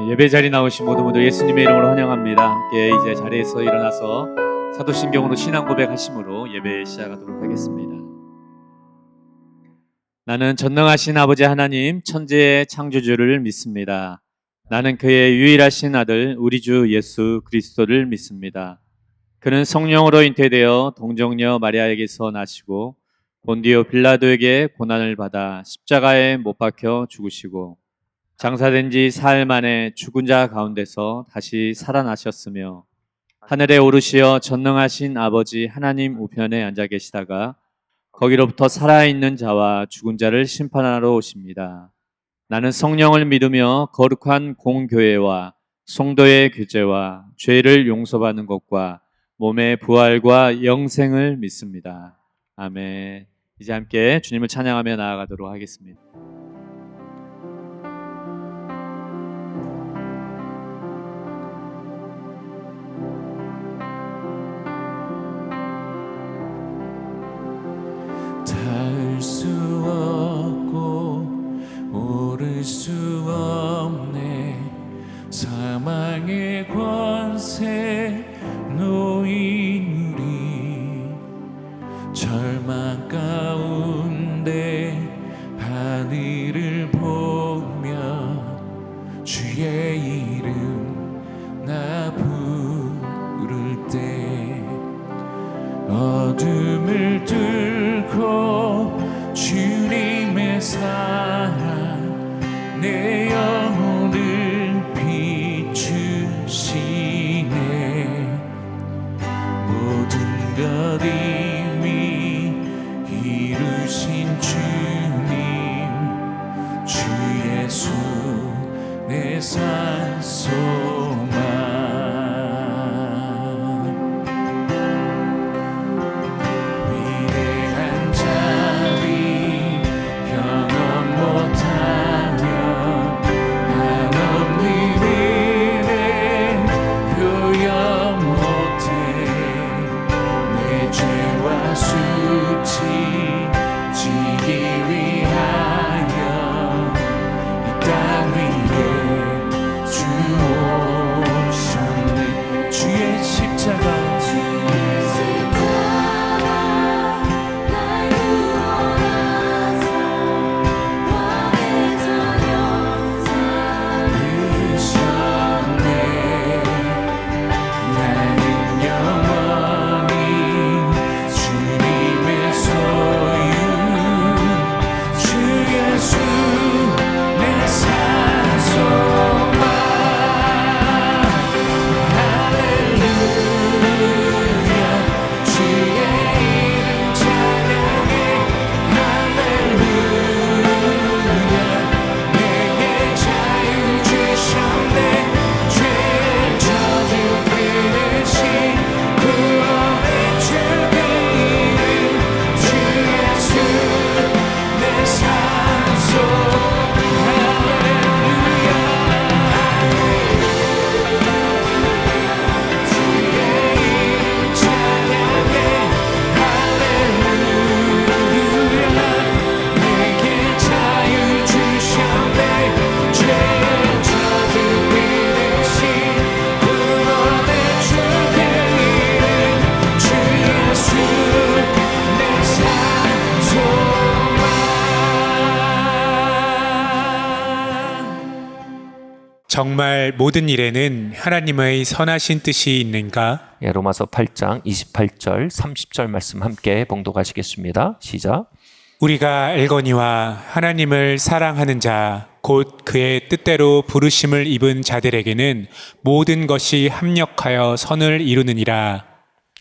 예배 자리 나오신 모든 분들 예수님의 이름으로 환영합니다. 함께 이제 자리에서 일어나서 사도신경으로 신앙 고백하심으로 예배 시작하도록 하겠습니다. 나는 전능하신 아버지 하나님 천지의 창조주를 믿습니다. 나는 그의 유일하신 아들 우리 주 예수 그리스도를 믿습니다. 그는 성령으로 잉태되어 동정녀 마리아에게서 나시고 본디오 빌라도에게 고난을 받아 십자가에 못 박혀 죽으시고 장사된 지 사흘 만에 죽은 자 가운데서 다시 살아나셨으며 하늘에 오르시어 전능하신 아버지 하나님 우편에 앉아 계시다가 거기로부터 살아있는 자와 죽은 자를 심판하러 오십니다. 나는 성령을 믿으며 거룩한 공교회와 성도의 교제와 죄를 용서받는 것과 몸의 부활과 영생을 믿습니다. 아멘. 이제 함께 주님을 찬양하며 나아가도록 하겠습니다. 닿을 수 없고 오를 수 없네. 사망의 권세 놓인 우리 절망 가운데 하늘을 보며 주의 이름 나 부를 때 어둠을 뚫고 주님의 사랑 내 영혼을 비추시네. 모든 것 이미 이루신 주님 주 예수 내 산소망. 정말 모든 일에는 하나님의 선하신 뜻이 있는가? 로마서 8장 28절 30절 말씀 함께 봉독하시겠습니다. 시작. 우리가 알거니와 하나님을 사랑하는 자 곧 그의 뜻대로 부르심을 입은 자들에게는 모든 것이 합력하여 선을 이루느니라.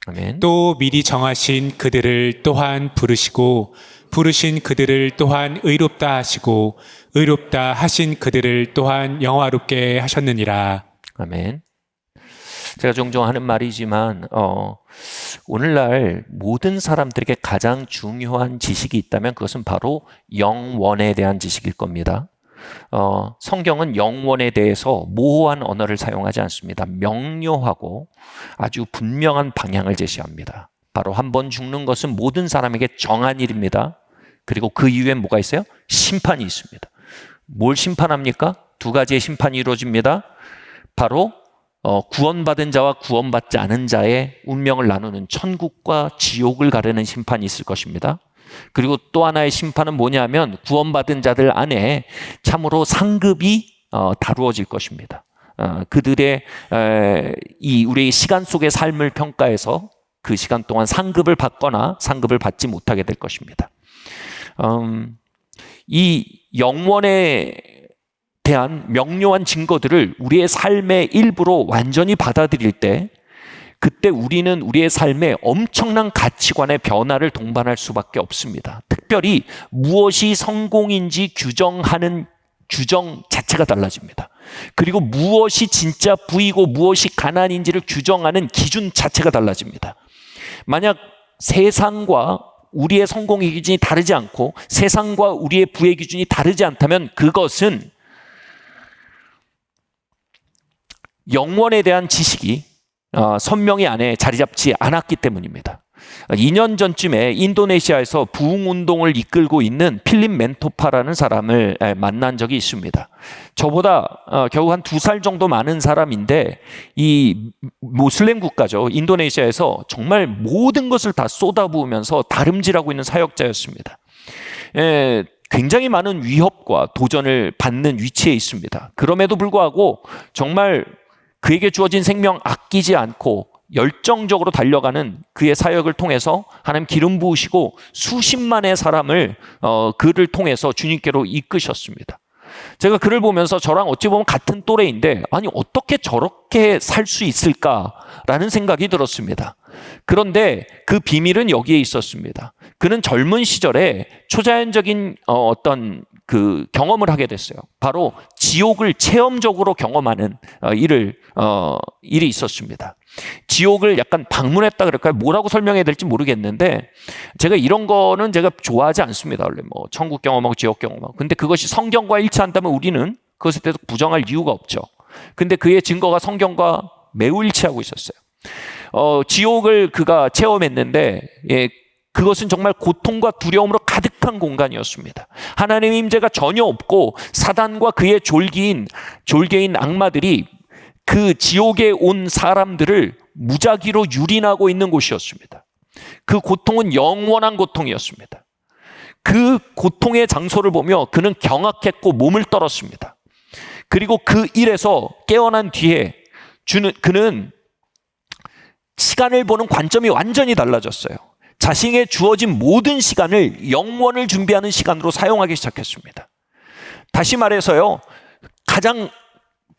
아멘. 또 미리 정하신 그들을 또한 부르시고 부르신 그들을 또한 의롭다 하시고 의롭다 하신 그들을 또한 영화롭게 하셨느니라. 아멘. 제가 종종 하는 말이지만 오늘날 모든 사람들에게 가장 중요한 지식이 있다면 그것은 바로 영원에 대한 지식일 겁니다. 성경은 영원에 대해서 모호한 언어를 사용하지 않습니다. 명료하고 아주 분명한 방향을 제시합니다. 바로 한 번 죽는 것은 모든 사람에게 정한 일입니다. 그리고 그 이후에 뭐가 있어요? 심판이 있습니다. 뭘 심판합니까? 두 가지의 심판이 이루어집니다. 바로 구원받은 자와 구원받지 않은 자의 운명을 나누는 천국과 지옥을 가르는 심판이 있을 것입니다. 그리고 또 하나의 심판은 뭐냐면 구원받은 자들 안에 참으로 상급이 다루어질 것입니다. 그들의 우리의 시간 속의 삶을 평가해서 그 시간 동안 상급을 받거나 상급을 받지 못하게 될 것입니다. 이 영원에 대한 명료한 증거들을 우리의 삶의 일부로 완전히 받아들일 때 그때 우리는 우리의 삶에 엄청난 가치관의 변화를 동반할 수밖에 없습니다. 특별히 무엇이 성공인지 규정하는 규정 자체가 달라집니다. 그리고 무엇이 진짜 부이고 무엇이 가난인지를 규정하는 기준 자체가 달라집니다. 만약 세상과 우리의 성공의 기준이 다르지 않고 세상과 우리의 부의 기준이 다르지 않다면 그것은 영원에 대한 지식이 선명히 안에 자리 잡지 않았기 때문입니다. 2년 전쯤에 인도네시아에서 부흥운동을 이끌고 있는 필립 멘토파라는 사람을 만난 적이 있습니다. 저보다 겨우 한 2살 정도 많은 사람인데 이 모슬렘 국가죠. 인도네시아에서 정말 모든 것을 다 쏟아부으면서 다름질하고 있는 사역자였습니다. 굉장히 많은 위협과 도전을 받는 위치에 있습니다. 그럼에도 불구하고 정말 그에게 주어진 생명 아끼지 않고 열정적으로 달려가는 그의 사역을 통해서 하나님 기름 부으시고 수십만의 사람을 그를 통해서 주님께로 이끄셨습니다. 제가 그를 보면서 저랑 어찌 보면 같은 또래인데 아니 어떻게 저렇게 살 수 있을까라는 생각이 들었습니다. 그런데 그 비밀은 여기에 있었습니다. 그는 젊은 시절에 초자연적인 어떤 그 경험을 하게 됐어요. 바로 지옥을 체험적으로 경험하는 일이 있었습니다. 지옥을 약간 방문했다 그럴까요? 뭐라고 설명해야 될지 모르겠는데 제가 이런 거는 제가 좋아하지 않습니다. 원래 뭐 천국 경험하고 지옥 경험하고. 근데 그것이 성경과 일치한다면 우리는 그것에 대해서 부정할 이유가 없죠. 근데 그의 증거가 성경과 매우 일치하고 있었어요. 지옥을 그가 체험했는데 그것은 정말 고통과 두려움으로 가득한 공간이었습니다. 하나님의 임재가 전혀 없고 사단과 그의 졸개인 악마들이 그 지옥에 온 사람들을 무작위로 유린하고 있는 곳이었습니다. 그 고통은 영원한 고통이었습니다. 그 고통의 장소를 보며 그는 경악했고 몸을 떨었습니다. 그리고 그 일에서 깨어난 뒤에 그는 시간을 보는 관점이 완전히 달라졌어요. 자신에게 주어진 모든 시간을 영원을 준비하는 시간으로 사용하기 시작했습니다. 다시 말해서요, 가장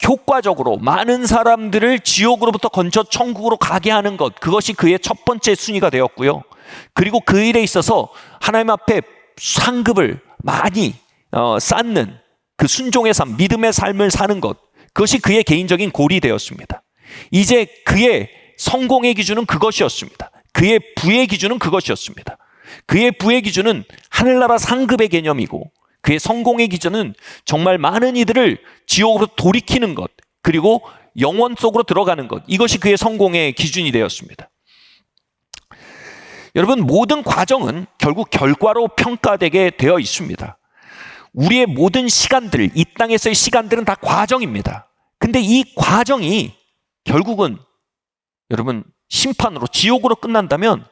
효과적으로 많은 사람들을 지옥으로부터 건져 천국으로 가게 하는 것, 그것이 그의 첫 번째 순위가 되었고요. 그리고 그 일에 있어서 하나님 앞에 상급을 많이 쌓는 그 순종의 삶, 믿음의 삶을 사는 것, 그것이 그의 개인적인 골이 되었습니다. 이제 그의 성공의 기준은 그것이었습니다. 그의 부의 기준은 그것이었습니다. 그의 부의 기준은 하늘나라 상급의 개념이고 그의 성공의 기준은 정말 많은 이들을 지옥으로 돌이키는 것, 그리고 영원 속으로 들어가는 것, 이것이 그의 성공의 기준이 되었습니다. 여러분, 모든 과정은 결국 결과로 평가되게 되어 있습니다. 우리의 모든 시간들, 이 땅에서의 시간들은 다 과정입니다. 근데 이 과정이 결국은 여러분 심판으로 지옥으로 끝난다면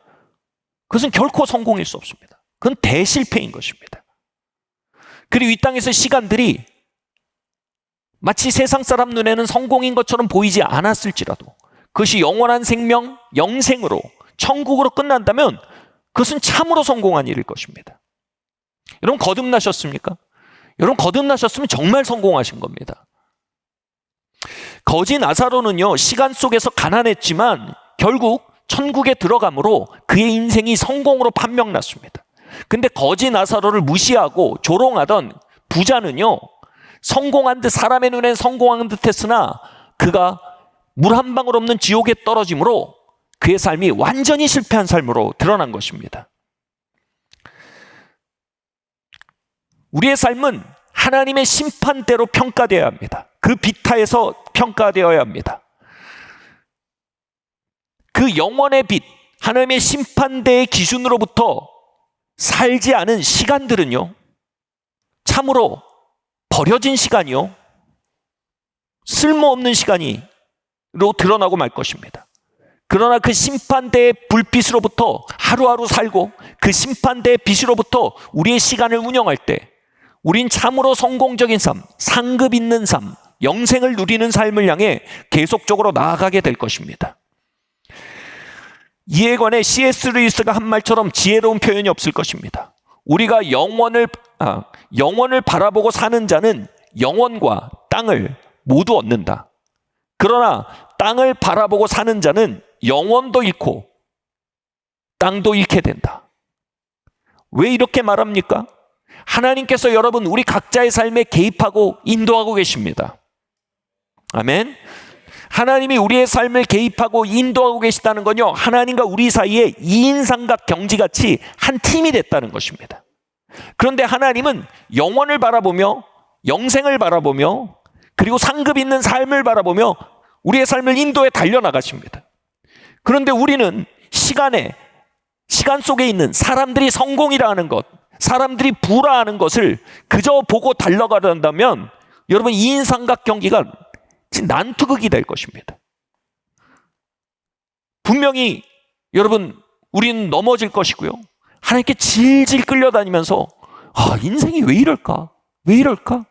그것은 결코 성공일 수 없습니다. 그건 대실패인 것입니다. 그리고 이 땅에서 시간들이 마치 세상 사람 눈에는 성공인 것처럼 보이지 않았을지라도 그것이 영원한 생명, 영생으로 천국으로 끝난다면 그것은 참으로 성공한 일일 것입니다. 여러분 거듭나셨습니까? 여러분 거듭나셨으면 정말 성공하신 겁니다. 거지 나사로는요, 시간 속에서 가난했지만 결국 천국에 들어감으로 그의 인생이 성공으로 판명났습니다. 근데 거지 나사로를 무시하고 조롱하던 부자는요, 성공한 듯 사람의 눈엔 성공한 듯 했으나 그가 물 한 방울 없는 지옥에 떨어짐으로 그의 삶이 완전히 실패한 삶으로 드러난 것입니다. 우리의 삶은 하나님의 심판대로 평가되어야 합니다. 그 비타에서 평가되어야 합니다. 그 영원의 빛, 하나님의 심판대의 기준으로부터 살지 않은 시간들은요, 참으로 버려진 시간이요, 쓸모없는 시간으로 드러나고 말 것입니다. 그러나 그 심판대의 불빛으로부터 하루하루 살고 그 심판대의 빛으로부터 우리의 시간을 운영할 때 우린 참으로 성공적인 삶, 상급 있는 삶, 영생을 누리는 삶을 향해 계속적으로 나아가게 될 것입니다. 이에 관해 C.S. 루이스가 한 말처럼 지혜로운 표현이 없을 것입니다. 우리가 영원을 바라보고 사는 자는 영원과 땅을 모두 얻는다. 그러나 땅을 바라보고 사는 자는 영원도 잃고 땅도 잃게 된다. 왜 이렇게 말합니까? 하나님께서 여러분 우리 각자의 삶에 개입하고 인도하고 계십니다. 아멘. 하나님이 우리의 삶을 개입하고 인도하고 계시다는 건요, 하나님과 우리 사이에 2인삼각 경지같이 한 팀이 됐다는 것입니다. 그런데 하나님은 영원을 바라보며 영생을 바라보며 그리고 상급 있는 삶을 바라보며 우리의 삶을 인도에 달려나가십니다. 그런데 우리는 시간 속에 있는 사람들이 성공이라는 것, 사람들이 부라하는 것을 그저 보고 달려가려면 여러분 2인삼각 경기가 난투극이 될 것입니다. 분명히 여러분 우리는 넘어질 것이고요. 하나님께 질질 끌려다니면서 인생이 왜 이럴까? 왜 이럴까?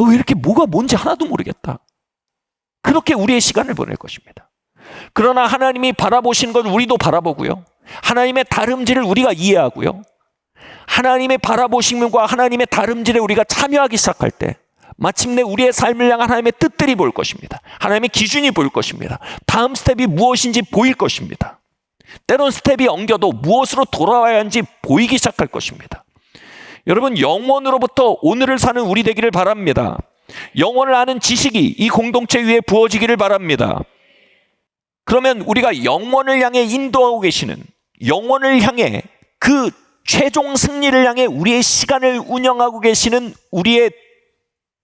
왜 이렇게 뭐가 뭔지 하나도 모르겠다. 그렇게 우리의 시간을 보낼 것입니다. 그러나 하나님이 바라보시는 걸 우리도 바라보고요. 하나님의 다름질을 우리가 이해하고요. 하나님의 바라보심과 하나님의 다름질에 우리가 참여하기 시작할 때 마침내 우리의 삶을 향한 하나님의 뜻들이 보일 것입니다. 하나님의 기준이 보일 것입니다. 다음 스텝이 무엇인지 보일 것입니다. 때론 스텝이 엉겨도 무엇으로 돌아와야 하는지 보이기 시작할 것입니다. 여러분 영원으로부터 오늘을 사는 우리 되기를 바랍니다. 영원을 아는 지식이 이 공동체 위에 부어지기를 바랍니다. 그러면 우리가 영원을 향해 인도하고 계시는, 영원을 향해 그 최종 승리를 향해 우리의 시간을 운영하고 계시는 우리의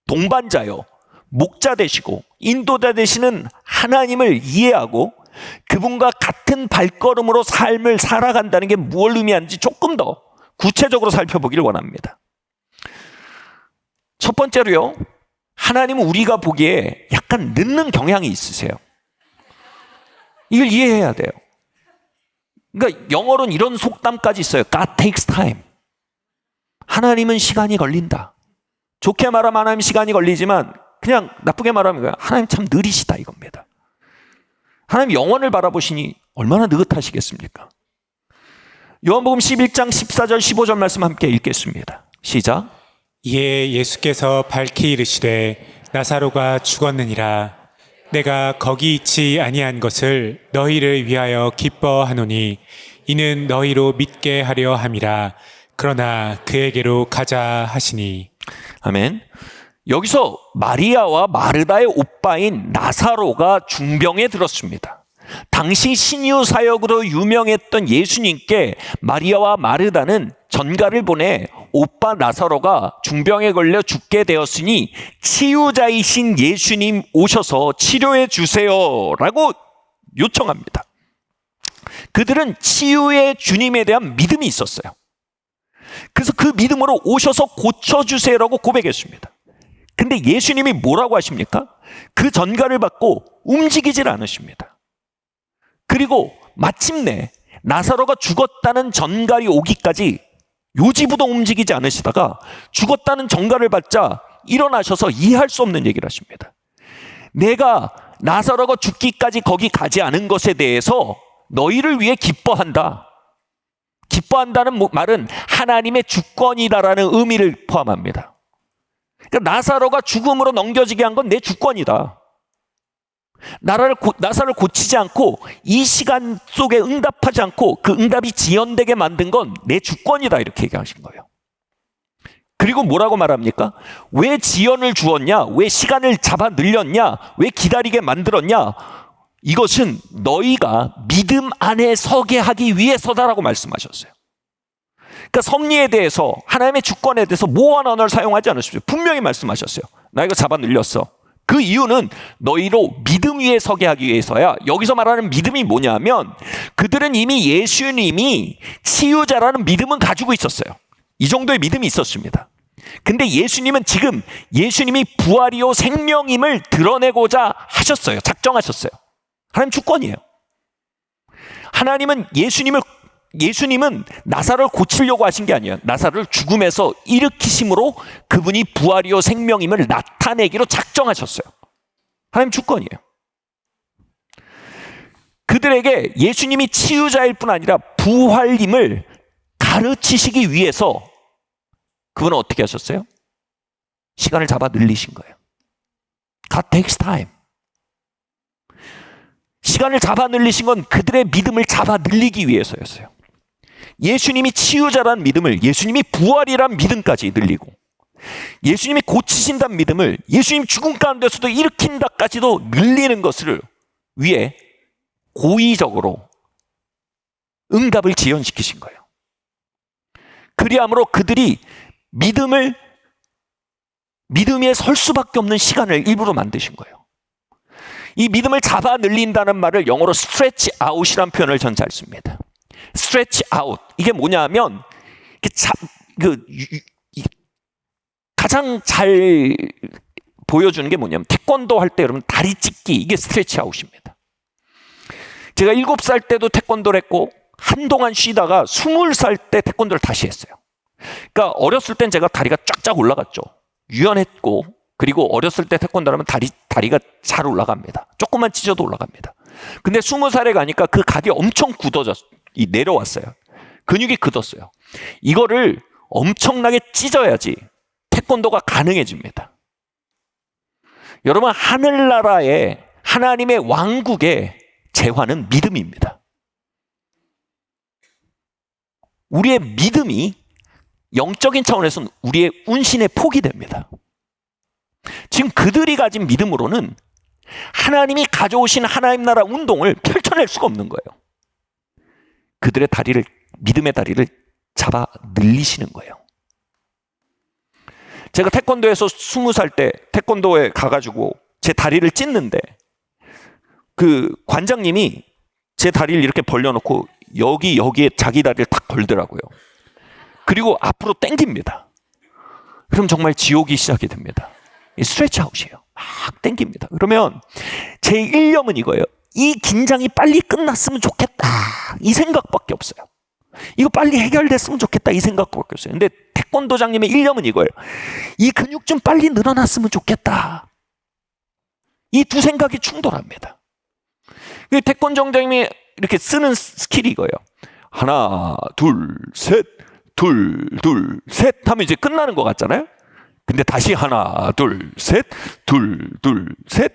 동반자요, 목자 되시고 인도자 되시는 하나님을 이해하고 그분과 같은 발걸음으로 삶을 살아간다는 게 무엇을 의미하는지 조금 더 구체적으로 살펴보기를 원합니다. 첫 번째로요, 하나님은 우리가 보기에 약간 늦는 경향이 있으세요. 이걸 이해해야 돼요. 그러니까 영어로는 이런 속담까지 있어요. God takes time. 하나님은 시간이 걸린다. 좋게 말하면 하나님 시간이 걸리지만 그냥 나쁘게 말하면 하나님 참 느리시다 이겁니다. 하나님 영원을 바라보시니 얼마나 느긋하시겠습니까? 요한복음 11장 14절 15절 말씀 함께 읽겠습니다. 시작. 이에 예수께서 밝히 이르시되 나사로가 죽었느니라. 내가 거기 있지 아니한 것을 너희를 위하여 기뻐하노니 이는 너희로 믿게 하려 함이라. 그러나 그에게로 가자 하시니. 아멘. 여기서 마리아와 마르다의 오빠인 나사로가 중병에 들었습니다. 당시 신유 사역으로 유명했던 예수님께 마리아와 마르다는 전가를 보내 오빠 나사로가 중병에 걸려 죽게 되었으니 치유자이신 예수님 오셔서 치료해 주세요라고 요청합니다. 그들은 치유의 주님에 대한 믿음이 있었어요. 그래서 그 믿음으로 오셔서 고쳐주세요라고 고백했습니다. 근데 예수님이 뭐라고 하십니까? 그 전가를 받고 움직이질 않으십니다. 그리고 마침내 나사로가 죽었다는 전갈이 오기까지 요지부동 움직이지 않으시다가 죽었다는 전갈을 받자 일어나셔서 이해할 수 없는 얘기를 하십니다. 내가 나사로가 죽기까지 거기 가지 않은 것에 대해서 너희를 위해 기뻐한다. 기뻐한다는 말은 하나님의 주권이다라는 의미를 포함합니다. 그러니까 나사로가 죽음으로 넘겨지게 한 건 내 주권이다. 나사로를 고치지 않고 이 시간 속에 응답하지 않고 그 응답이 지연되게 만든 건 내 주권이다 이렇게 얘기하신 거예요. 그리고 뭐라고 말합니까? 왜 지연을 주었냐? 왜 시간을 잡아 늘렸냐? 왜 기다리게 만들었냐? 이것은 너희가 믿음 안에 서게 하기 위해서다라고 말씀하셨어요. 그러니까 섭리에 대해서 하나님의 주권에 대해서 모호한 언어를 사용하지 않으십시오. 분명히 말씀하셨어요. 나 이거 잡아 늘렸어. 그 이유는 너희로 믿음 위에 서게 하기 위해서야. 여기서 말하는 믿음이 뭐냐면 그들은 이미 예수님이 치유자라는 믿음은 가지고 있었어요. 이 정도의 믿음이 있었습니다. 근데 예수님은 지금 예수님이 부활이요 생명임을 드러내고자 하셨어요. 작정하셨어요. 하나님 주권이에요. 하나님은 예수님은 나사로를 고치려고 하신 게 아니에요. 나사로를 죽음에서 일으키심으로 그분이 부활이요 생명임을 나타내기로 작정하셨어요. 하나님 주권이에요. 그들에게 예수님이 치유자일 뿐 아니라 부활임을 가르치시기 위해서 그분은 어떻게 하셨어요? 시간을 잡아 늘리신 거예요. God takes time. 시간을 잡아 늘리신 건 그들의 믿음을 잡아 늘리기 위해서였어요. 예수님이 치유자란 믿음을 예수님이 부활이란 믿음까지 늘리고, 예수님이 고치신다는 믿음을 예수님 죽음 가운데서도 일으킨다까지도 늘리는 것을 위해 고의적으로 응답을 지연시키신 거예요. 그리함으로 그들이 믿음에 설 수밖에 없는 시간을 일부러 만드신 거예요. 이 믿음을 잡아 늘린다는 말을 영어로 stretch out이라는 표현을 전 잘 씁니다. stretch out. 이게 뭐냐면 가장 잘 보여주는 게 뭐냐면 태권도 할 때 여러분 다리 찢기, 이게 stretch out입니다. 제가 7살 때도 태권도를 했고 한동안 쉬다가 20살 때 태권도를 다시 했어요. 그러니까 어렸을 땐 제가 다리가 쫙쫙 올라갔죠. 유연했고, 그리고 어렸을 때 태권도 하면 다리가 잘 올라갑니다. 조금만 찢어도 올라갑니다. 근데 20살에 가니까 그 각이 엄청 내려왔어요. 근육이 굳었어요. 이거를 엄청나게 찢어야지 태권도가 가능해집니다. 여러분, 하늘나라의 하나님의 왕국의 재화는 믿음입니다. 우리의 믿음이 영적인 차원에서는 우리의 운신의 폭이 됩니다. 지금 그들이 가진 믿음으로는 하나님이 가져오신 하나님 나라 운동을 펼쳐낼 수가 없는 거예요. 그들의 믿음의 다리를 잡아 늘리시는 거예요. 제가 태권도에서 20살 때 태권도에 가가지고 제 다리를 찢는데 그 관장님이 제 다리를 이렇게 벌려놓고 여기에 자기 다리를 탁 걸더라고요. 그리고 앞으로 당깁니다. 그럼 정말 지옥이 시작이 됩니다. 이 스트레치 아웃이에요. 막 당깁니다. 그러면 제 일념은 이거예요. 이 긴장이 빨리 끝났으면 좋겠다, 이 생각밖에 없어요. 이거 빨리 해결됐으면 좋겠다, 이 생각밖에 없어요. 근데 태권도장님의 일념은 이거예요. 이 근육 좀 빨리 늘어났으면 좋겠다. 이 두 생각이 충돌합니다. 태권도장님이 이렇게 쓰는 스킬이 이거예요. 하나, 둘, 셋, 둘, 셋 하면 이제 끝나는 것 같잖아요. 근데 다시 하나, 둘, 셋, 둘, 셋.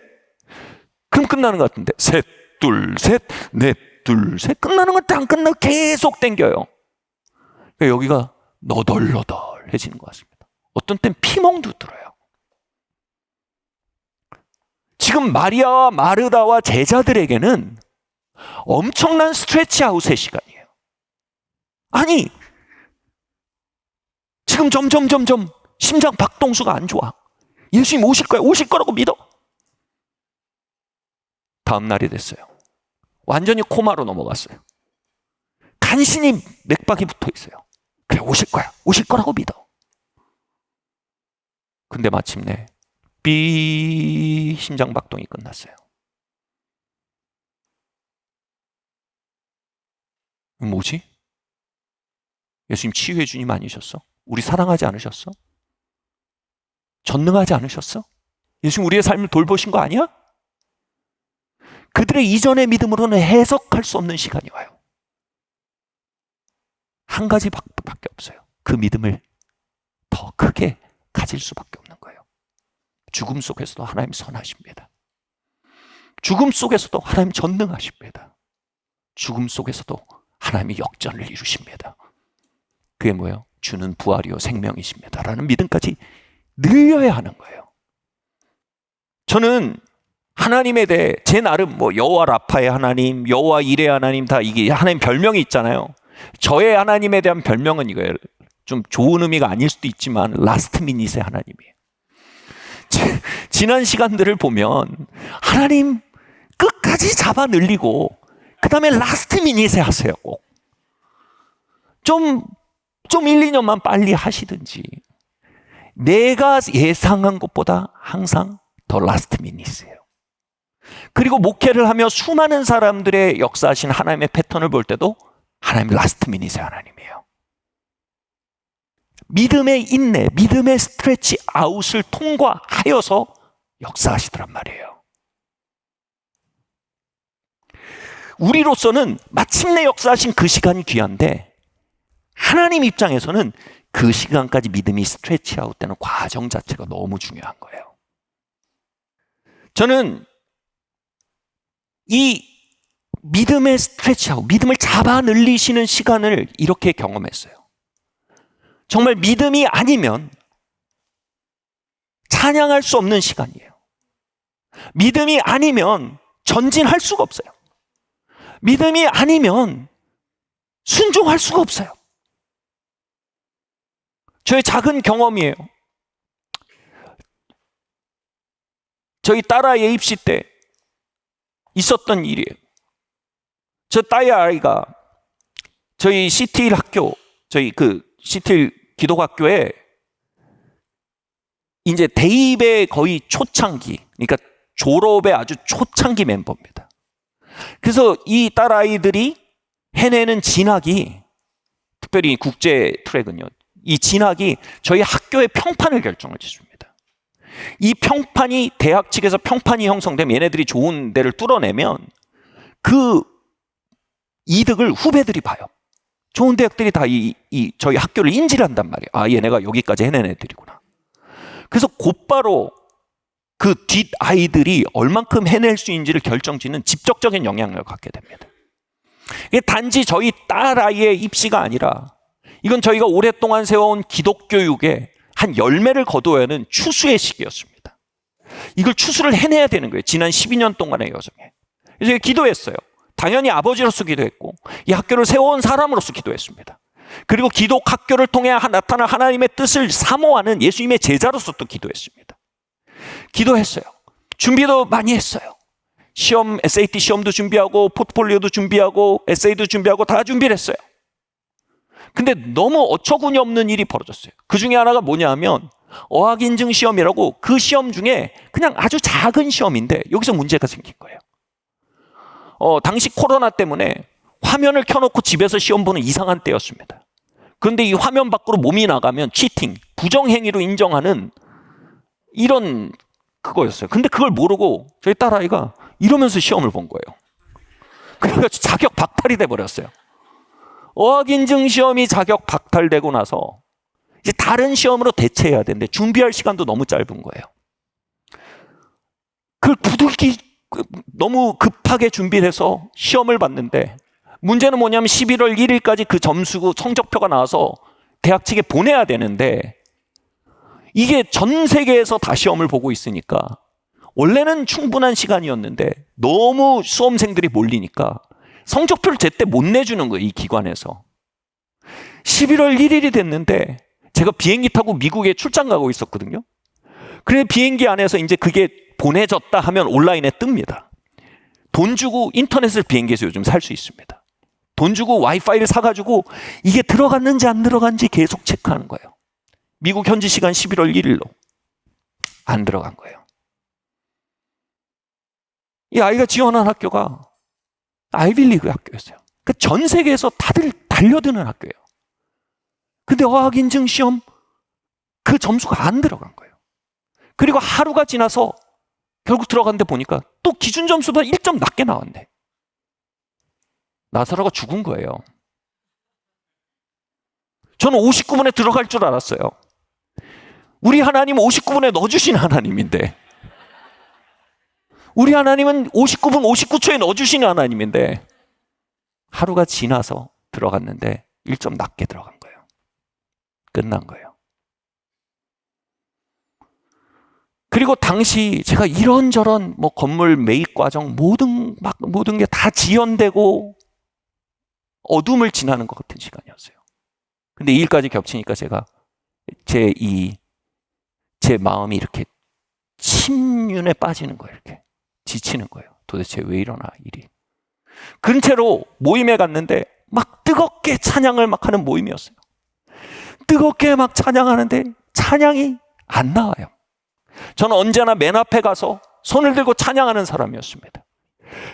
그럼 끝나는 것 같은데 셋, 둘, 셋, 넷, 둘, 셋. 끝나는 건 안 끝나고 계속 당겨요. 여기가 너덜너덜해지는 것 같습니다. 어떤 땐 피멍도 들어요. 지금 마리아와 마르다와 제자들에게는 엄청난 스트레치 아웃의 시간이에요. 아니, 지금 점점 심장 박동수가 안 좋아. 예수님 오실 거야. 오실 거라고 믿어. 다음 날이 됐어요. 완전히 코마로 넘어갔어요. 간신히 맥박이 붙어 있어요. 그래, 오실 거야. 오실 거라고 믿어. 근데 마침내 삐 심장 박동이 끝났어요. 뭐지? 예수님 치유해 주님 아니셨어? 우리 사랑하지 않으셨어? 전능하지 않으셨어? 예수님 우리의 삶을 돌보신 거 아니야? 그들의 이전의 믿음으로는 해석할 수 없는 시간이 와요. 한 가지 밖에 없어요. 그 믿음을 더 크게 가질 수밖에 없는 거예요. 죽음 속에서도 하나님 선하십니다. 죽음 속에서도 하나님 전능하십니다. 죽음 속에서도 하나님이 역전을 이루십니다. 그게 뭐예요? 주는 부활이요 생명이십니다 라는 믿음까지 늘려야 하는 거예요. 저는 하나님에 대해 제 나름 여호와 라파의 하나님, 여호와 이레 하나님, 다 이게 하나님 별명이 있잖아요. 저의 하나님에 대한 별명은 이거예요. 좀 좋은 의미가 아닐 수도 있지만 라스트 미닛의 하나님이에요. 지난 시간들을 보면 하나님 끝까지 잡아 늘리고 그 다음에 라스트 미닛에 하세요. 꼭. 좀 1, 2년만 빨리 하시든지 내가 예상한 것보다 항상 더 라스트 미닛이에요. 그리고 목회를 하며 수많은 사람들의 역사하신 하나님의 패턴을 볼 때도 하나님 라스트 미닛의 하나님이에요. 믿음의 인내, 믿음의 스트레치 아웃을 통과하여서 역사하시더란 말이에요. 우리로서는 마침내 역사하신 그 시간이 귀한데 하나님 입장에서는 그 시간까지 믿음이 스트레치 아웃되는 과정 자체가 너무 중요한 거예요. 저는 이 믿음의 스트레치 아웃, 믿음을 잡아 늘리시는 시간을 이렇게 경험했어요. 정말 믿음이 아니면 찬양할 수 없는 시간이에요. 믿음이 아니면 전진할 수가 없어요. 믿음이 아니면 순종할 수가 없어요. 저의 작은 경험이에요. 저희 딸아이의 입시 때 있었던 일이에요. 저 딸 아이가 저희 시티일 학교, 저희 그 시티일 기독학교에 이제 대입의 거의 초창기, 그러니까 졸업의 아주 초창기 멤버입니다. 그래서 이 딸아이들이 해내는 진학이, 특별히 국제 트랙은요, 이 진학이 저희 학교의 평판을 결정을 해줍니다. 이 평판이 대학 측에서 평판이 형성되면 얘네들이 좋은 데를 뚫어내면 그 이득을 후배들이 봐요. 좋은 대학들이 다 저희 학교를 인지를 한단 말이에요. 아, 얘네가 여기까지 해낸 애들이구나. 그래서 곧바로 그 뒷 아이들이 얼만큼 해낼 수 있는지를 결정짓는 직접적인 영향력을 갖게 됩니다. 이게 단지 저희 딸 아이의 입시가 아니라 이건 저희가 오랫동안 세워온 기독교육의 한 열매를 거두어야 하는 추수의 시기였습니다. 이걸 추수를 해내야 되는 거예요. 지난 12년 동안의 여정에. 그래서 제가 기도했어요. 당연히 아버지로서 기도했고 이 학교를 세워온 사람으로서 기도했습니다. 그리고 기독 학교를 통해 나타난 하나님의 뜻을 사모하는 예수님의 제자로서 또 기도했습니다. 기도했어요. 준비도 많이 했어요. 시험, SAT 시험도 준비하고 포트폴리오도 준비하고 에세이도 준비하고 다 준비를 했어요. 근데 너무 어처구니 없는 일이 벌어졌어요. 그 중에 하나가 뭐냐 하면 어학인증 시험이라고 그 시험 중에 그냥 아주 작은 시험인데 여기서 문제가 생긴 거예요. 당시 코로나 때문에 화면을 켜놓고 집에서 시험 보는 이상한 때였습니다. 그런데 이 화면 밖으로 몸이 나가면 치팅, 부정행위로 인정하는 이런 그거였어요. 근데 그걸 모르고 저희 딸아이가 이러면서 시험을 본 거예요. 그래가지고 자격 박탈이 돼버렸어요. 어학인증 시험이 자격 박탈되고 나서 이제 다른 시험으로 대체해야 되는데 준비할 시간도 너무 짧은 거예요. 그걸 너무 급하게 준비를 해서 시험을 봤는데 문제는 뭐냐면 11월 1일까지 그 점수 성적표가 나와서 대학 측에 보내야 되는데 이게 전 세계에서 다 시험을 보고 있으니까 원래는 충분한 시간이었는데 너무 수험생들이 몰리니까 성적표를 제때 못 내주는 거예요. 이 기관에서. 11월 1일이 됐는데 제가 비행기 타고 미국에 출장 가고 있었거든요. 그래 비행기 안에서 이제 그게 보내졌다 하면 온라인에 뜹니다. 돈 주고 인터넷을 비행기에서 요즘 살 수 있습니다. 돈 주고 와이파이를 사가지고 이게 들어갔는지 안 들어간지 계속 체크하는 거예요. 미국 현지 시간 11월 1일로 안 들어간 거예요. 이 아이가 지원한 학교가 아이비리그 학교였어요. 그러니까 전 세계에서 다들 달려드는 학교예요. 근데 어학인증 시험 그 점수가 안 들어간 거예요. 그리고 하루가 지나서 결국 들어갔는데 보니까 또 기준 점수보다 1점 낮게 나왔네. 나사로가 죽은 거예요. 저는 59분에 들어갈 줄 알았어요. 우리 하나님은 59분에 넣어주신 하나님인데 우리 하나님은 59분 59초에 넣어주시는 하나님인데 하루가 지나서 들어갔는데 1점 낮게 들어간 거예요. 끝난 거예요. 그리고 당시 제가 이런저런 뭐 건물 매입 과정 모든 게 다 지연되고 어둠을 지나는 것 같은 시간이었어요. 근데 이 일까지 겹치니까 제가 제 마음이 이렇게 침륜에 빠지는 거예요. 이렇게 지치는 거예요. 도대체 왜 이러나 일이. 근처로 모임에 갔는데 막 뜨겁게 찬양을 막 하는 모임이었어요. 뜨겁게 막 찬양하는데 찬양이 안 나와요. 저는 언제나 맨 앞에 가서 손을 들고 찬양하는 사람이었습니다.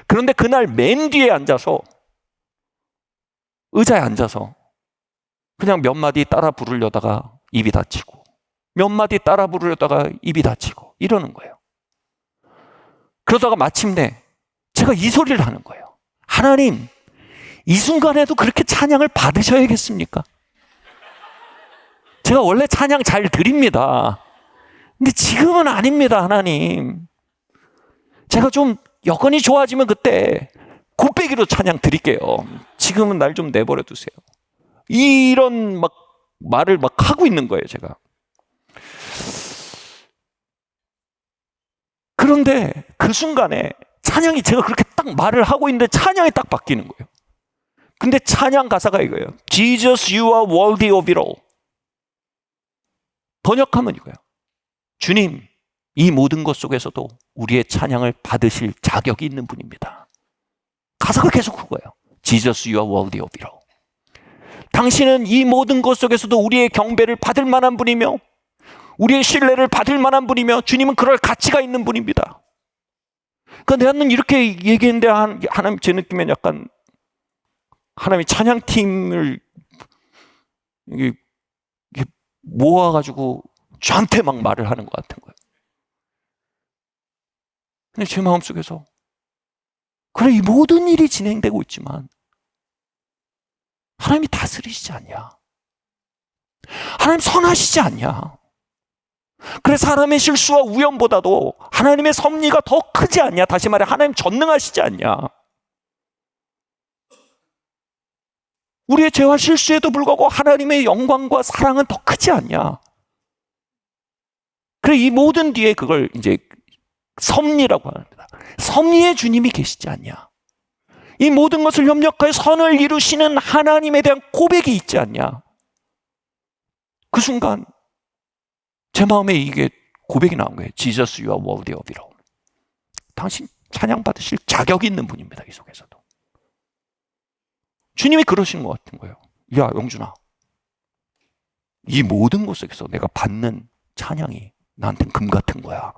그런데 그날 맨 뒤에 앉아서 의자에 앉아서 그냥 몇 마디 따라 부르려다가 입이 다치고 몇 마디 따라 부르려다가 입이 다치고 이러는 거예요. 그러다가 마침내 제가 이 소리를 하는 거예요. 하나님, 이 순간에도 그렇게 찬양을 받으셔야겠습니까? 제가 원래 찬양 잘 드립니다. 근데 지금은 아닙니다, 하나님. 제가 좀 여건이 좋아지면 그때 곱빼기로 찬양 드릴게요. 지금은 날 좀 내버려 두세요. 이런 막 말을 막 하고 있는 거예요, 제가. 그런데 그 순간에 찬양이 제가 그렇게 딱 말을 하고 있는데 찬양이 딱 바뀌는 거예요. 근데 찬양 가사가 이거예요. Jesus, you are worthy of it all. 번역하면 이거예요. 주님, 이 모든 것 속에서도 우리의 찬양을 받으실 자격이 있는 분입니다. 가사가 계속 그거예요. Jesus, you are worthy of it all. 당신은 이 모든 것 속에서도 우리의 경배를 받을 만한 분이며 우리의 신뢰를 받을 만한 분이며 주님은 그럴 가치가 있는 분입니다. 그러니까 나는 이렇게 얘기했는데 하나님 제 느낌엔 약간 하나님이 찬양팀을 이게 모아가지고 저한테 막 말을 하는 것 같은 거예요. 근데 제 마음속에서 그래, 이 모든 일이 진행되고 있지만 하나님이 다스리시지 않냐? 하나님 선하시지 않냐? 그래, 사람의 실수와 우연보다도 하나님의 섭리가 더 크지 않냐? 다시 말해 하나님 전능하시지 않냐? 우리의 죄와 실수에도 불구하고 하나님의 영광과 사랑은 더 크지 않냐? 그래, 이 모든 뒤에 그걸 이제 섭리라고 합니다. 섭리의 주님이 계시지 않냐? 이 모든 것을 협력하여 선을 이루시는 하나님에 대한 고백이 있지 않냐? 그 순간 제 마음에 이게 고백이 나온 거예요. Jesus, you are worthy of it all. 당신 찬양 받으실 자격이 있는 분입니다. 이 속에서도. 주님이 그러시는 것 같은 거예요. 야, 영준아, 이 모든 것 속에서 내가 받는 찬양이 나한테는 금 같은 거야.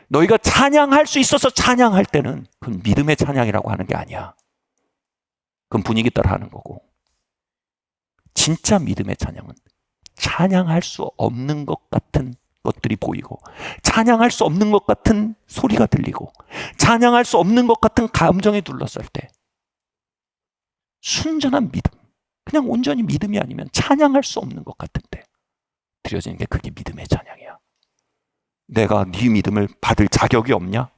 너희가 찬양할 수 있어서 찬양할 때는 그건 믿음의 찬양이라고 하는 게 아니야. 그건 분위기 따라 하는 거고, 진짜 믿음의 찬양은 찬양할 수 없는 것 같은 것들이 보이고, 찬양할 수 없는 것 같은 소리가 들리고, 찬양할 수 없는 것 같은 감정에 둘러쌀 때 순전한 믿음, 그냥 온전히 믿음이 아니면 찬양할 수 없는 것 같은데 드려지는 게 그게 믿음의 찬양이야. 내가 네 믿음을 받을 자격이 없냐?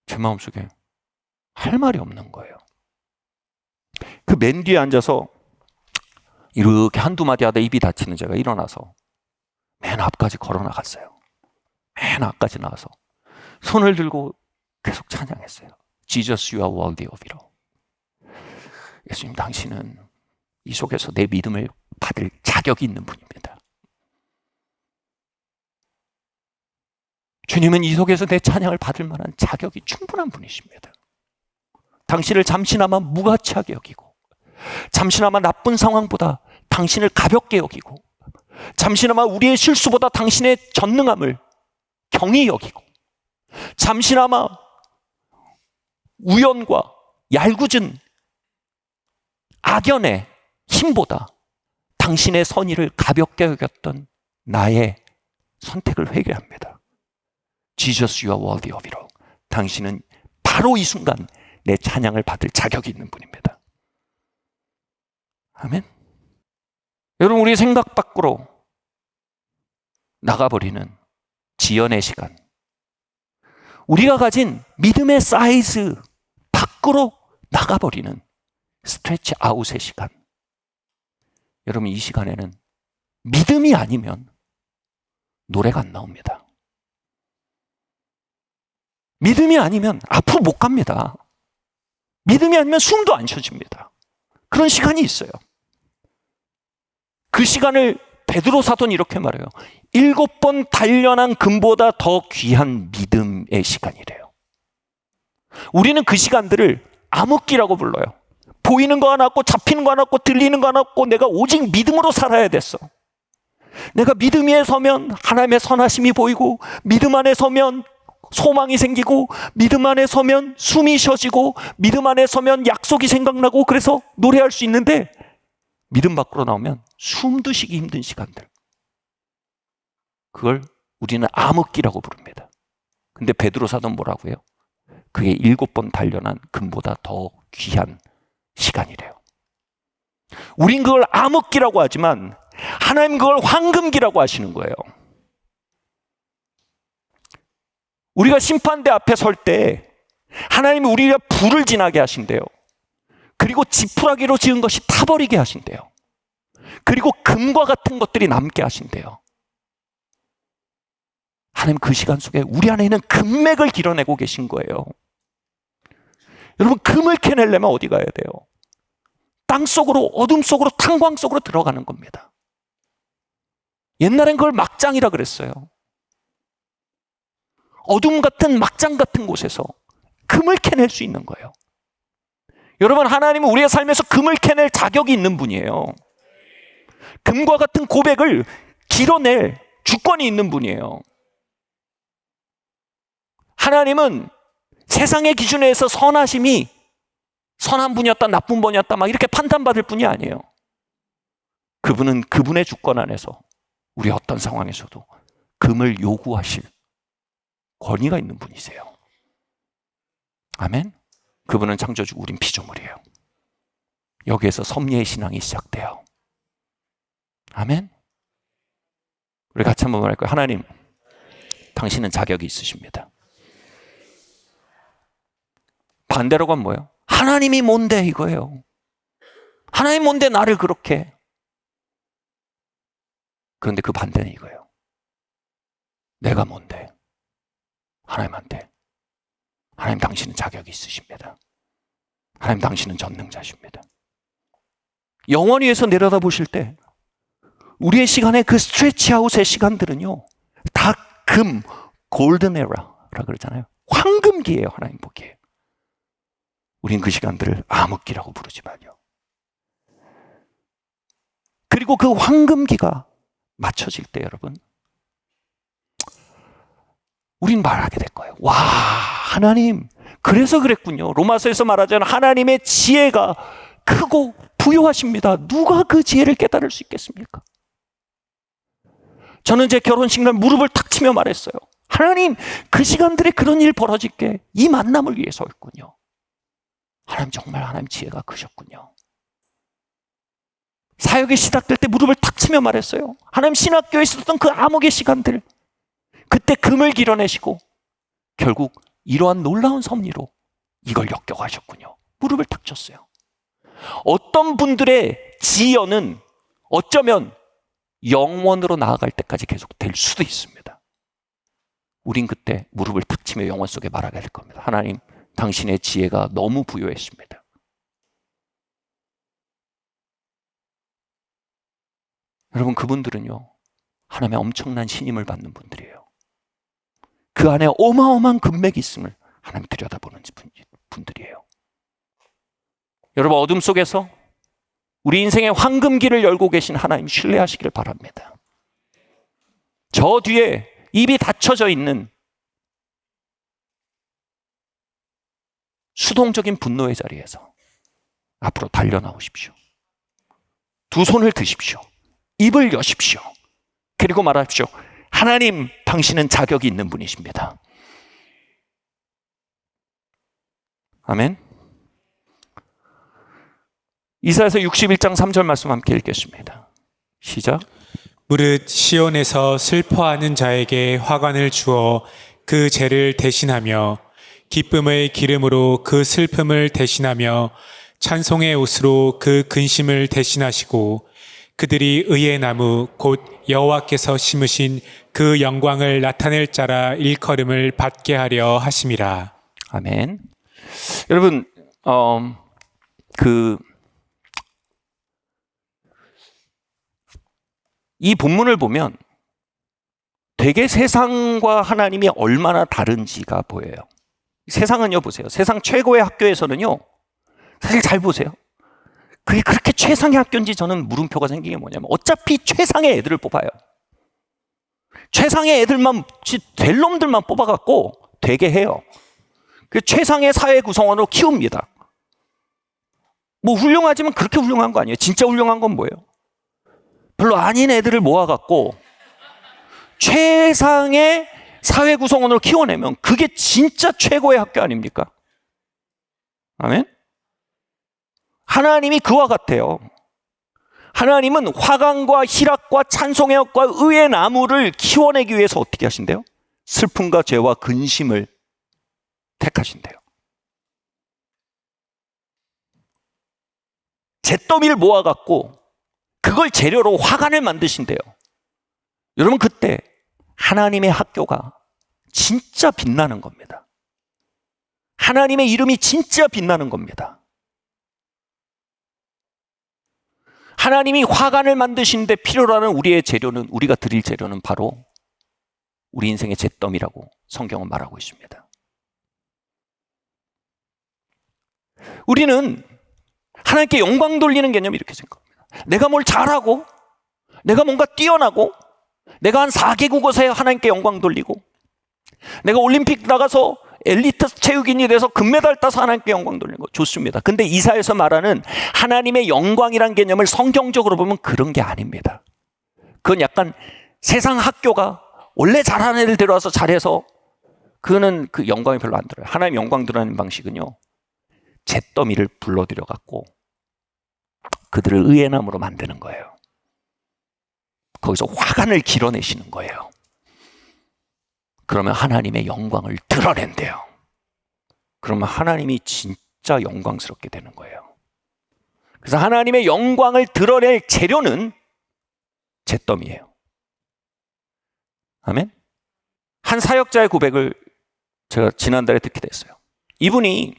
제 마음속에 할 말이 없는 거예요. 그 맨 뒤에 앉아서 이렇게 한두 마디 하다 입이 다치는 제가 일어나서 맨 앞까지 걸어 나갔어요. 맨 앞까지 나와서 손을 들고 계속 찬양했어요. Jesus, you are worthy of it all. 예수님, 당신은 이 속에서 내 믿음을 받을 자격이 있는 분입니다. 주님은 이 속에서 내 찬양을 받을 만한 자격이 충분한 분이십니다. 당신을 잠시나마 무가치하게 여기고, 잠시나마 나쁜 상황보다 당신을 가볍게 여기고, 잠시나마 우리의 실수보다 당신의 전능함을 경히 여기고, 잠시나마 우연과 얄궂은 악연의 힘보다 당신의 선의를 가볍게 여겼던 나의 선택을 회개합니다. Jesus, you are worthy of it all. 당신은 바로 이 순간 내 찬양을 받을 자격이 있는 분입니다. 아멘. 여러분, 우리 생각 밖으로 나가버리는 지연의 시간, 우리가 가진 믿음의 사이즈 밖으로 나가버리는 스트레치 아웃의 시간. 여러분, 이 시간에는 믿음이 아니면 노래가 안 나옵니다. 믿음이 아니면 앞으로 못 갑니다. 믿음이 아니면 숨도 안 쉬어집니다. 그런 시간이 있어요. 그 시간을 베드로 사도는 이렇게 말해요. 7번 단련한 금보다 더 귀한 믿음의 시간이래요. 우리는 그 시간들을 암흑기라고 불러요. 보이는 거 하나 없고 잡히는 거 하나 없고 들리는 거 하나 없고 내가 오직 믿음으로 살아야 됐어. 내가 믿음 위에 서면 하나님의 선하심이 보이고, 믿음 안에 서면 소망이 생기고, 믿음 안에 서면 숨이 쉬어지고, 믿음 안에 서면 약속이 생각나고, 그래서 노래할 수 있는데, 믿음 밖으로 나오면 숨도 쉬기 힘든 시간들, 그걸 우리는 암흑기라고 부릅니다. 근데 베드로 사도는 뭐라고 해요? 그게 7번 단련한 금보다 더 귀한 시간이래요. 우린 그걸 암흑기라고 하지만 하나님 그걸 황금기라고 하시는 거예요. 우리가 심판대 앞에 설 때 하나님이 우리가 불을 지나게 하신대요. 그리고 지푸라기로 지은 것이 타버리게 하신대요. 그리고 금과 같은 것들이 남게 하신대요. 하나님 그 시간 속에 우리 안에 있는 금맥을 길어내고 계신 거예요. 여러분, 금을 캐내려면 어디 가야 돼요? 땅 속으로, 어둠 속으로, 탄광 속으로 들어가는 겁니다. 옛날엔 그걸 막장이라 그랬어요. 어둠 같은 막장 같은 곳에서 금을 캐낼 수 있는 거예요. 여러분, 하나님은 우리의 삶에서 금을 캐낼 자격이 있는 분이에요. 금과 같은 고백을 길어낼 주권이 있는 분이에요. 하나님은 세상의 기준에 의해서 선하심이 선한 분이었다, 나쁜 분이었다 막 이렇게 판단받을 분이 아니에요. 그분은 그분의 주권 안에서 우리 어떤 상황에서도 금을 요구하실 권위가 있는 분이세요. 아멘. 그분은 창조주, 우린 피조물이에요. 여기에서 섭리의 신앙이 시작돼요. 아멘. 우리 같이 한번 말할까요? 하나님, 당신은 자격이 있으십니다. 반대로 가면 뭐예요? 하나님이 뭔데 이거예요. 하나님 뭔데 나를 그렇게. 그런데 그 반대는 이거예요. 내가 뭔데 하나님한테, 하나님 당신은 자격이 있으십니다. 하나님 당신은 전능자십니다. 영원히에서 내려다 보실 때 우리의 시간에 그 스트레치아웃의 시간들은요, 다 금, 골든 에라라 그러잖아요. 황금기예요. 하나님 보기에. 우린 그 시간들을 암흑기라고 부르지만요, 그리고 그 황금기가 맞춰질 때 여러분, 우린 말하게 될 거예요. 와, 하나님 그래서 그랬군요. 로마서에서 말하자면 하나님의 지혜가 크고 부요하십니다. 누가 그 지혜를 깨달을 수 있겠습니까? 저는 제 결혼식 날 무릎을 탁 치며 말했어요. 하나님, 그 시간들에 그런 일 벌어질게 이 만남을 위해서였군요. 하나님 정말 하나님 지혜가 크셨군요. 사역이 시작될 때 무릎을 탁 치며 말했어요. 하나님, 신학교에 있었던 그 암흑의 시간들, 그때 금을 길어내시고 결국 이러한 놀라운 섭리로 이걸 역겨가셨군요. 무릎을 탁 쳤어요. 어떤 분들의 지연은 어쩌면 영원으로 나아갈 때까지 계속 될 수도 있습니다. 우린 그때 무릎을 탁 치며 영원 속에 말하게 될 겁니다. 하나님, 당신의 지혜가 너무 부요했습니다. 여러분, 그분들은요, 하나님의 엄청난 신임을 받는 분들이에요. 그 안에 어마어마한 금맥이 있음을 하나님 들여다보는 분들이에요. 여러분, 어둠 속에서 우리 인생의 황금기를 열고 계신 하나님 신뢰하시길 바랍니다. 저 뒤에 입이 닫혀져 있는 수동적인 분노의 자리에서 앞으로 달려나오십시오. 두 손을 드십시오. 입을 여십시오. 그리고 말하십시오. 하나님, 당신은 자격이 있는 분이십니다. 아멘. 이사야서 61장 3절 말씀 함께 읽겠습니다. 시작. 무릇 시온에서 슬퍼하는 자에게 화관을 주어 그 죄를 대신하며 기쁨의 기름으로 그 슬픔을 대신하며 찬송의 옷으로 그 근심을 대신하시고 그들이 의의 나무 곧 여호와께서 심으신 그 영광을 나타낼 자라 일컬음을 받게 하려 하심이라. 아멘. 여러분, 이 본문을 보면 되게 세상과 하나님이 얼마나 다른지가 보여요. 세상은요, 보세요. 세상 최고의 학교에서는요, 사실 잘 보세요. 그게 그렇게 최상의 학교인지 저는 물음표가 생긴 게 뭐냐면 어차피 최상의 애들을 뽑아요. 최상의 애들만, 될 놈들만 뽑아갖고 되게 해요. 그 최상의 사회 구성원으로 키웁니다. 뭐 훌륭하지만 그렇게 훌륭한 거 아니에요. 진짜 훌륭한 건 뭐예요? 별로 아닌 애들을 모아갖고 최상의 사회 구성원으로 키워내면 그게 진짜 최고의 학교 아닙니까? 아멘? 하나님이 그와 같아요. 하나님은 화강과 희락과 찬송의 엇과 의의 나무를 키워내기 위해서 어떻게 하신대요? 슬픔과 죄와 근심을 택하신대요. 잿더미를 모아갖고 그걸 재료로 화관을 만드신대요. 여러분, 그때 하나님의 학교가 진짜 빛나는 겁니다. 하나님의 이름이 진짜 빛나는 겁니다. 하나님이 화관을 만드시는데 필요로 하는 우리의 재료는, 우리가 드릴 재료는 바로 우리 인생의 잿더미라고 성경은 말하고 있습니다. 우리는 하나님께 영광 돌리는 개념이 이렇게 생각합니다. 내가 뭘 잘하고, 내가 뭔가 뛰어나고, 내가 한 4개국어사에 하나님께 영광 돌리고, 내가 올림픽 나가서 엘리트 체육인이 돼서 금메달 따서 하나님께 영광 돌리는 거 좋습니다. 근데 이사야에서 말하는 하나님의 영광이란 개념을 성경적으로 보면 그런 게 아닙니다. 그건 약간 세상 학교가 원래 잘하는 애들 데려와서 잘해서 그거는 그 영광이 별로 안 들어요. 하나님 영광 드러나는 방식은요, 잿더미를 불러들여 갖고 그들을 의의 나무로 만드는 거예요. 거기서 화관을 길어내시는 거예요. 그러면 하나님의 영광을 드러낸대요. 그러면 하나님이 진짜 영광스럽게 되는 거예요. 그래서 하나님의 영광을 드러낼 재료는 잿더미예요. 아멘? 한 사역자의 고백을 제가 지난달에 듣게 됐어요. 이분이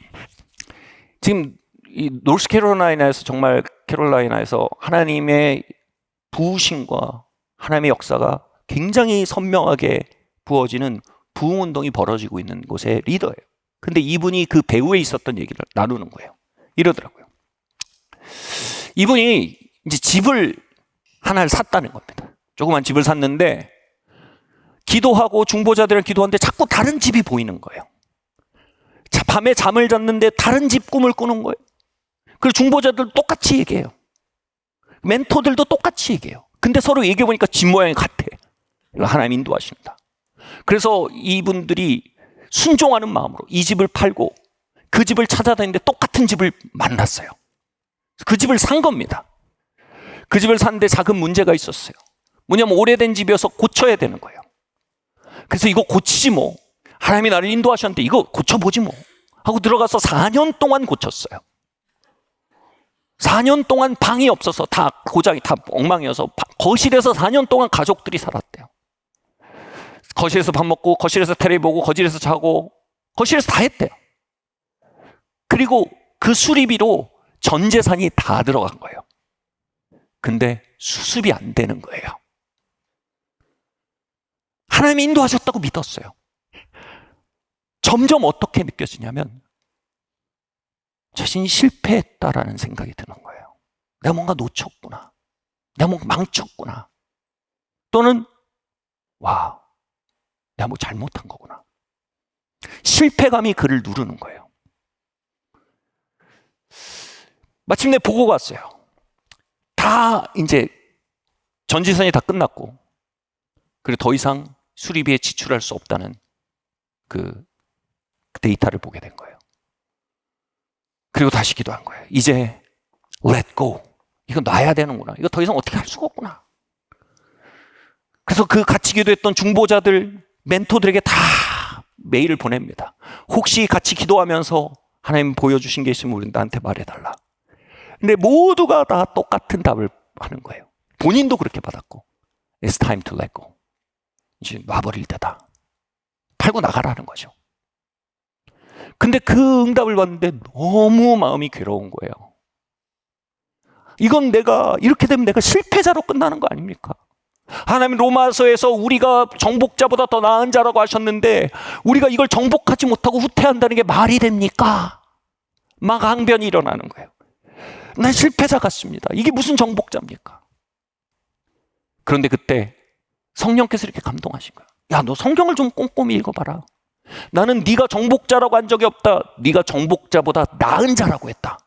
지금 이 노스캐롤라이나에서, 정말 캐롤라이나에서 하나님의 부으심과 하나님의 역사가 굉장히 선명하게 부어지는 부흥운동이 벌어지고 있는 곳의 리더예요. 근데 이분이 그 배후에 있었던 얘기를 나누는 거예요. 이러더라고요. 이분이 이제 집을 하나를 샀다는 겁니다. 조그만 집을 샀는데 기도하고 중보자들이랑 기도하는데 자꾸 다른 집이 보이는 거예요. 밤에 잠을 잤는데 다른 집 꿈을 꾸는 거예요. 그리고 중보자들 똑같이 얘기해요. 멘토들도 똑같이 얘기해요. 근데 서로 얘기해보니까 집 모양이 같아. 이거 하나님 인도하신다. 그래서 이분들이 순종하는 마음으로 이 집을 팔고 그 집을 찾아다니는데 똑같은 집을 만났어요. 그 집을 산 겁니다. 그 집을 샀는데 작은 문제가 있었어요. 뭐냐면 오래된 집이어서 고쳐야 되는 거예요. 그래서 이거 고치지 뭐, 하나님이 나를 인도하셨는데 이거 고쳐보지 뭐 하고 들어가서 4년 동안 고쳤어요. 4년 동안 방이 없어서 다 고장이 다 엉망이어서 거실에서 4년 동안 가족들이 살았대요. 거실에서 밥 먹고, 거실에서 텔레비 보고, 거실에서 자고, 거실에서 다 했대요. 그리고 그 수리비로 전 재산이 다 들어간 거예요. 근데 수습이 안 되는 거예요. 하나님이 인도하셨다고 믿었어요. 점점 어떻게 느껴지냐면 자신이 실패했다라는 생각이 드는 거예요. 내가 뭔가 놓쳤구나. 내가 뭔가 망쳤구나. 또는 와, 내가 뭐 잘못한 거구나. 실패감이 그를 누르는 거예요. 마침내 보고가 왔어요. 다 이제 전지산이 다 끝났고, 그리고 더 이상 수리비에 지출할 수 없다는 그 데이터를 보게 된 거예요. 그리고 다시 기도한 거예요. 이제 let go. 이거 놔야 되는구나. 이거 더 이상 어떻게 할 수가 없구나. 그래서 그 같이 기도했던 중보자들, 멘토들에게 다 메일을 보냅니다. 혹시 같이 기도하면서 하나님 보여주신 게 있으면 우리 나한테 말해달라. 근데 모두가 다 똑같은 답을 하는 거예요. 본인도 그렇게 받았고, It's time to let go. 이제 놔버릴 때다. 팔고 나가라는 거죠. 근데 그 응답을 받는데 너무 마음이 괴로운 거예요. 이건 내가, 이렇게 되면 내가 실패자로 끝나는 거 아닙니까? 하나님 로마서에서 우리가 정복자보다 더 나은 자라고 하셨는데 우리가 이걸 정복하지 못하고 후퇴한다는 게 말이 됩니까? 막 항변이 일어나는 거예요. 난 실패자 같습니다. 이게 무슨 정복자입니까? 그런데 그때 성령께서 이렇게 감동하신 거예요. 야, 너 성경을 좀 꼼꼼히 읽어봐라. 나는 네가 정복자라고 한 적이 없다. 네가 정복자보다 나은 자라고 했다.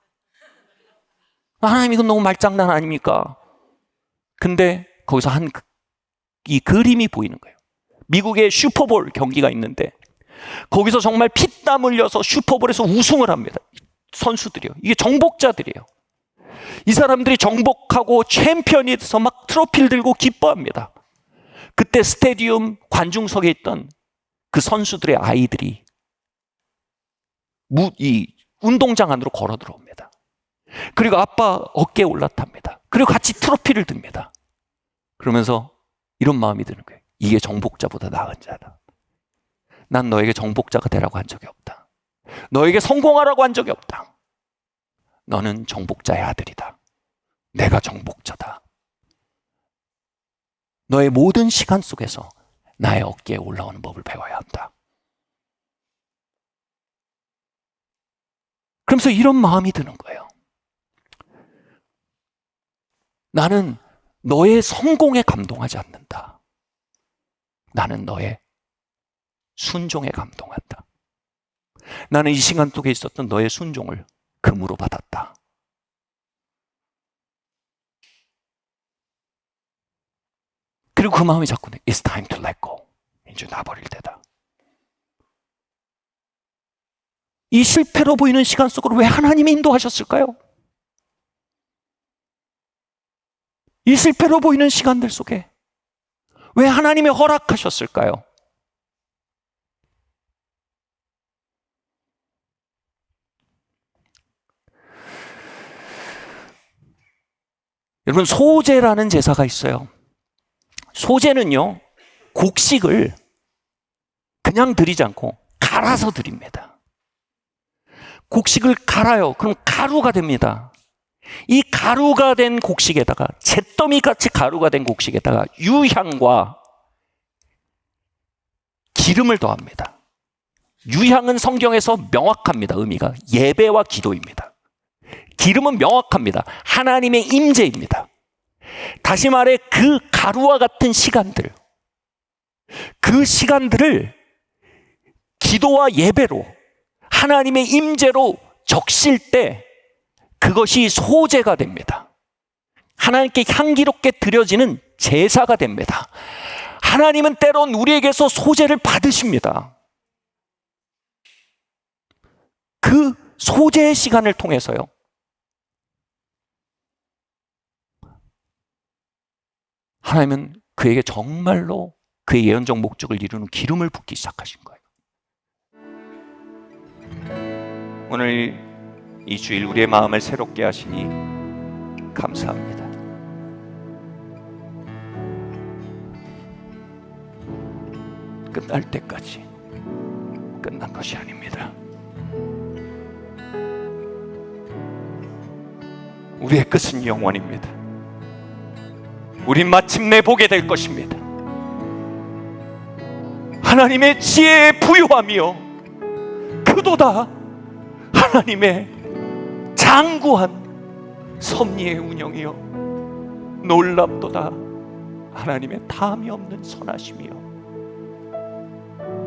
하나님, 이건 너무 말장난 아닙니까? 근데 거기서 이 그림이 보이는 거예요. 미국의 슈퍼볼 경기가 있는데 거기서 정말 피땀 흘려서 슈퍼볼에서 우승을 합니다. 선수들이요. 이게 정복자들이에요. 이 사람들이 정복하고 챔피언이 돼서 막 트로피를 들고 기뻐합니다. 그때 스테디움 관중석에 있던 그 선수들의 아이들이 이 운동장 안으로 걸어 들어옵니다. 그리고 아빠 어깨에 올라탑니다. 그리고 같이 트로피를 듭니다. 그러면서 이런 마음이 드는 거예요. 이게 정복자보다 나은 자다. 난 너에게 정복자가 되라고 한 적이 없다. 너에게 성공하라고 한 적이 없다. 너는 정복자의 아들이다. 내가 정복자다. 너의 모든 시간 속에서 나의 어깨에 올라오는 법을 배워야 한다. 그러면서 이런 마음이 드는 거예요. 나는 너의 성공에 감동하지 않는다. 나는 너의 순종에 감동한다. 나는 이 시간 속에 있었던 너의 순종을 금으로 받았다. 그리고 그 마음이 자꾸 It's time to let go. 이제 놔버릴 때다. 이 실패로 보이는 시간 속으로 왜 하나님이 인도하셨을까요? 이 실패로 보이는 시간들 속에 왜 하나님이 허락하셨을까요? 여러분, 소제라는 제사가 있어요. 소제는요, 곡식을 그냥 드리지 않고 갈아서 드립니다. 곡식을 갈아요. 그럼 가루가 됩니다. 이 가루가 된 곡식에다가, 잿더미같이 가루가 된 곡식에다가 유향과 기름을 더합니다. 유향은 성경에서 명확합니다. 의미가 예배와 기도입니다. 기름은 명확합니다. 하나님의 임재입니다. 다시 말해 그 가루와 같은 시간들, 그 시간들을 기도와 예배로, 하나님의 임재로 적실 때 그것이 소제가 됩니다. 하나님께 향기롭게 드려지는 제사가 됩니다. 하나님은 때론 우리에게서 소제를 받으십니다. 그 소제의 시간을 통해서요, 하나님은 그에게 정말로 그의 예언적 목적을 이루는 기름을 붓기 시작하신 거예요. 오늘 이 주일 우리의 마음을 새롭게 하시니 감사합니다. 끝날 때까지 끝난 것이 아닙니다. 우리의 끝은 영원입니다. 우린 마침내 보게 될 것입니다. 하나님의 지혜의 부유함이요, 그도다 하나님의 장구한 섭리의 운영이요, 놀랍도다 하나님의 탐이 없는 선하심이요.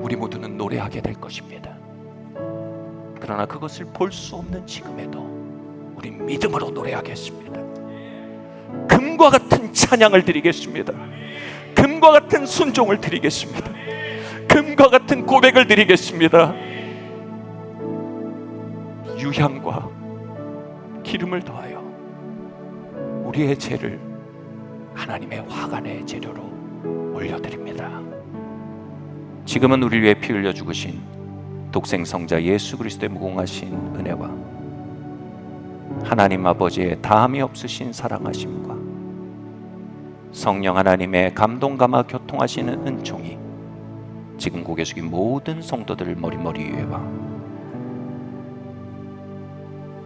우리 모두는 노래하게 될 것입니다. 그러나 그것을 볼 수 없는 지금에도 우린 믿음으로 노래하겠습니다. 금과 같은 찬양을 드리겠습니다. 금과 같은 순종을 드리겠습니다. 금과 같은 고백을 드리겠습니다. 유향과 기름을 더하여 우리의 죄를 하나님의 화관의 재료로 올려드립니다. 지금은 우리를 위해 피 흘려 죽으신 독생성자 예수 그리스도의 무공하신 은혜와 하나님 아버지의 다함이 없으신 사랑하심과 성령 하나님의 감동 감화 교통하시는 은총이 지금 고개 숙인 모든 성도들 머리 위에와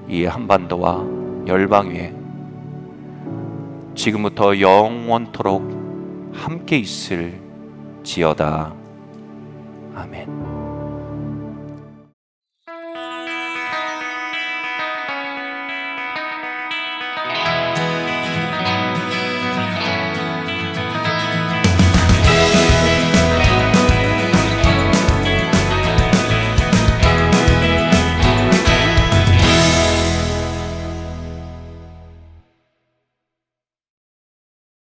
이 한반도와 열방 위에 지금부터 영원토록 함께 있을 지어다. 아멘.